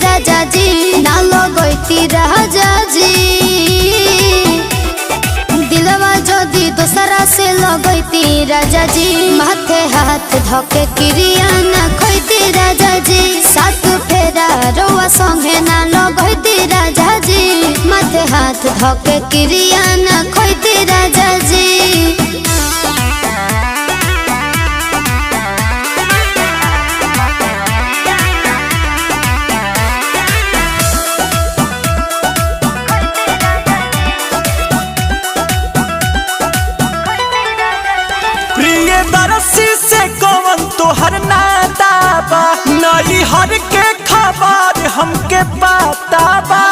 राजा जी ना लगैती राजा जी दिलवा जदी दोसरा से लगैती राजा जी माथे हाथ धके क्रिया ना खैती राजा जी सात फेरा रोआ संगे ना लगैती राजा जी माथे हाथ धके क्रिया ना खैती राजा जी। दरसी से कौन तोहर नाता बा नई हर के खबर हमके पता बा